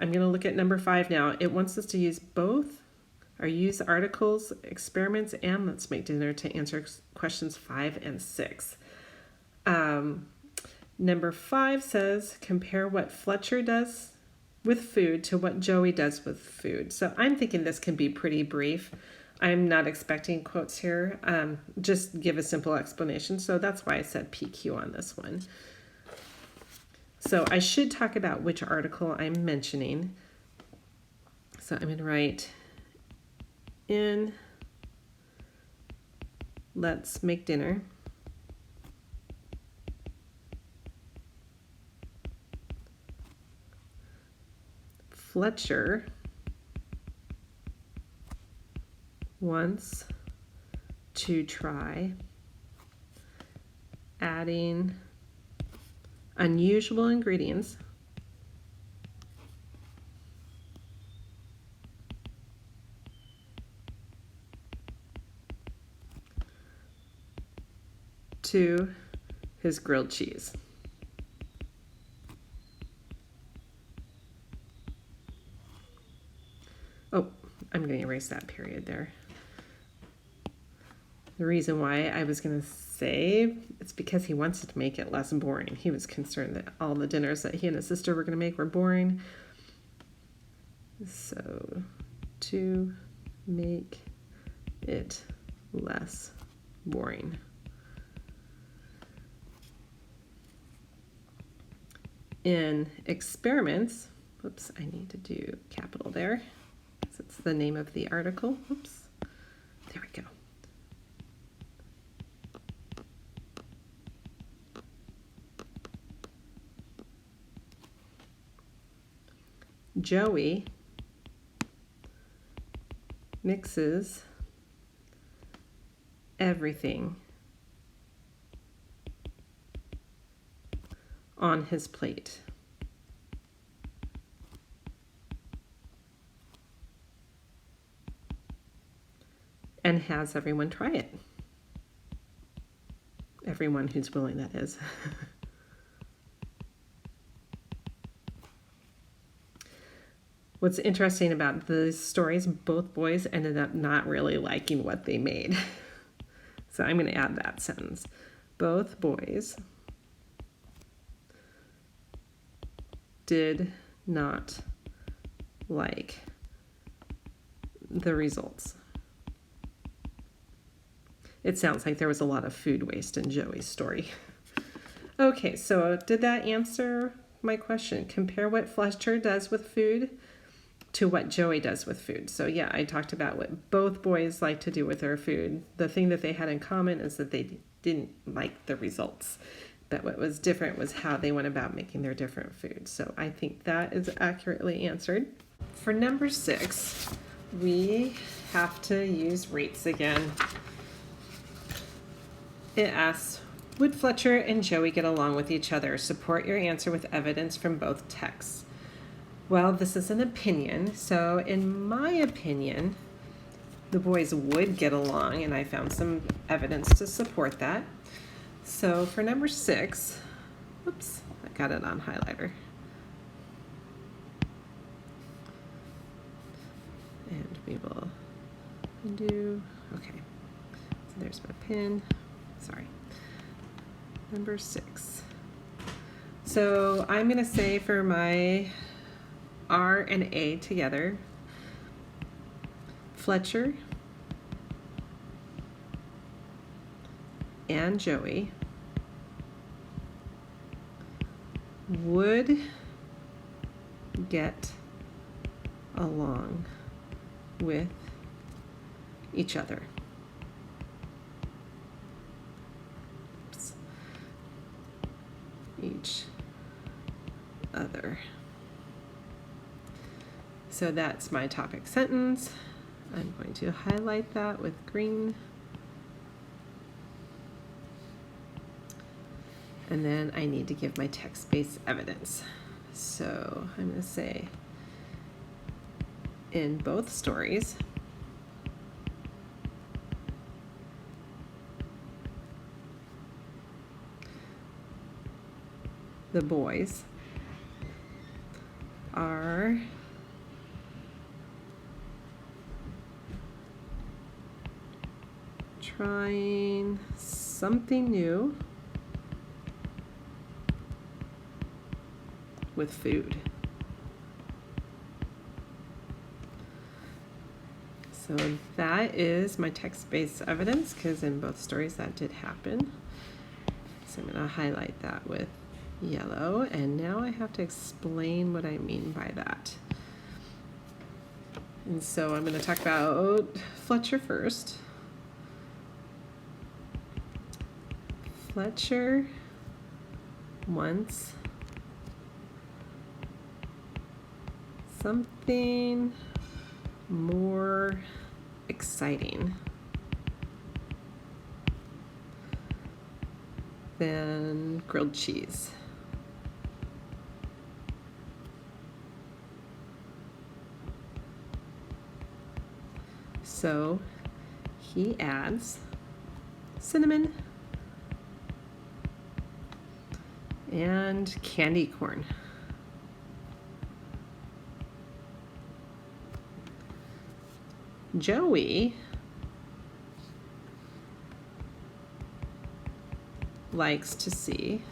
I'm going to look at number 5 now. It wants us to use both or use articles, experiments, and let's make dinner to answer questions 5 and 6. Number 5 says, compare what Fletcher does with food to what Joey does with food. So I'm thinking this can be pretty brief. I'm not expecting quotes here. Just give a simple explanation. So that's why I said PQ on this one. So I should talk about which article I'm mentioning. So I'm going to write in Let's Make Dinner. Fletcher wants to try adding unusual ingredients to his grilled cheese. Oh, I'm going to erase that period there. The reason why I was going to say it's because he wants to make it less boring. He was concerned that all the dinners that he and his sister were going to make were boring. So, to make it less boring. In experiments, whoops, I need to do capital there. It's the name of the article. Oops. There we go. Joey mixes everything on his plate. And has everyone try it. Everyone who's willing, that is. What's interesting about the stories, both boys ended up not really liking what they made. So I'm going to add that sentence. Both boys did not like the results. It sounds like there was a lot of food waste in Joey's story. Okay, so did that answer my question? Compare what Fletcher does with food to what Joey does with food. So yeah, I talked about what both boys like to do with their food. The thing that they had in common is that they didn't like the results. But what was different was how they went about making their different foods. So I think that is accurately answered. For number 6, we have to use rates again. It asks, would Fletcher and Joey get along with each other? Support your answer with evidence from both texts. Well, this is an opinion. So in my opinion, the boys would get along, and I found some evidence to support that. So for number 6, oops, I got it on highlighter. And we will undo, okay. So there's my pin, sorry. Number 6. So I'm gonna say for my R and A together, Fletcher and Joey would get along with each other. Oops. Each other. So that's my topic sentence. I'm going to highlight that with green. And then I need to give my text-based evidence. So I'm going to say, in both stories, the boys are trying something new with food. So that is my text-based evidence, because in both stories that did happen. So I'm going to highlight that with yellow, and now I have to explain what I mean by that. And so I'm going to talk about Fletcher first. Fletcher wants something more exciting than grilled cheese. So he adds cinnamon and candy corn. Joey likes to see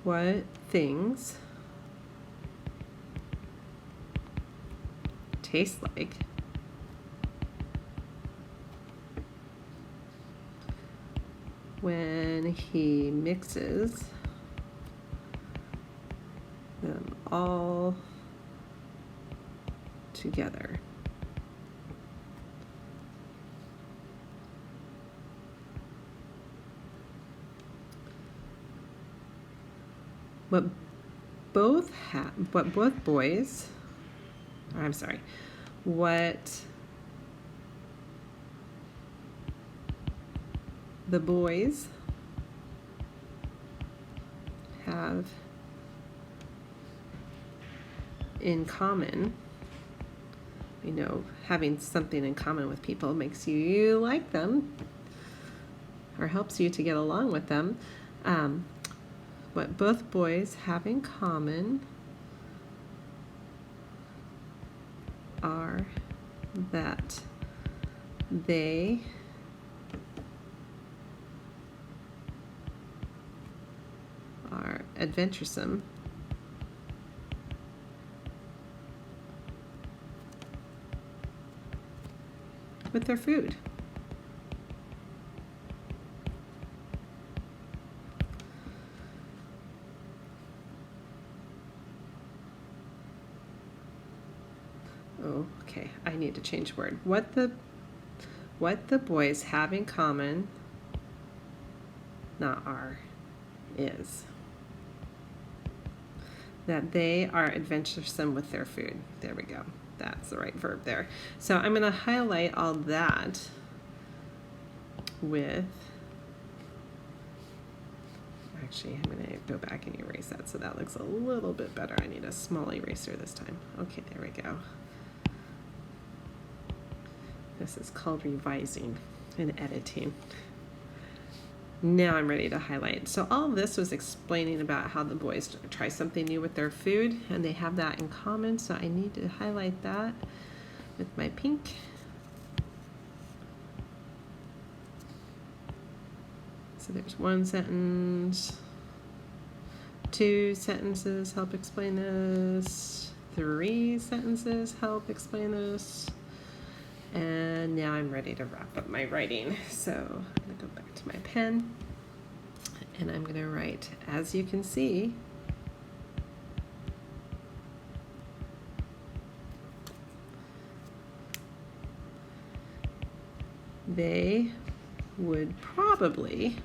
what things taste like when he mixes them all together. What both the boys have in common. You know, having something in common with people makes you like them or helps you to get along with them. What both boys have in common are that they are adventuresome with their food. Oh, okay, I need to change word. What the boys have in common, not are, is that they are adventuresome with their food. There we go. That's the right verb there. So I'm going to highlight all that with, actually I'm going to go back and erase that so that looks a little bit better. I need a small eraser this time. Okay, there we go. This is called revising and editing. Now I'm ready to highlight. So all this was explaining about how the boys try something new with their food, and they have that in common. So I need to highlight that with my pink. So there's one sentence, 2 sentences help explain this, 3 sentences help explain this. And now I'm ready to wrap up my writing. So I'm going to go back to my pen and I'm going to write, as you can see, they would probably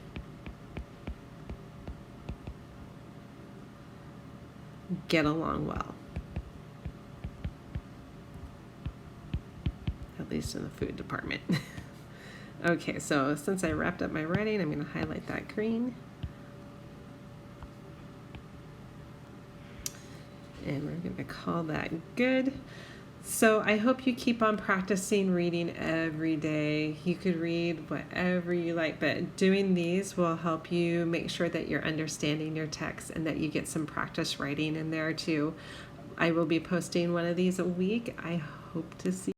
get along well. At least in the food department. Okay, so since I wrapped up my writing, I'm going to highlight that green. And we're going to call that good. So I hope you keep on practicing reading every day. You could read whatever you like, but doing these will help you make sure that you're understanding your text and that you get some practice writing in there too. I will be posting one of these a week. I hope to see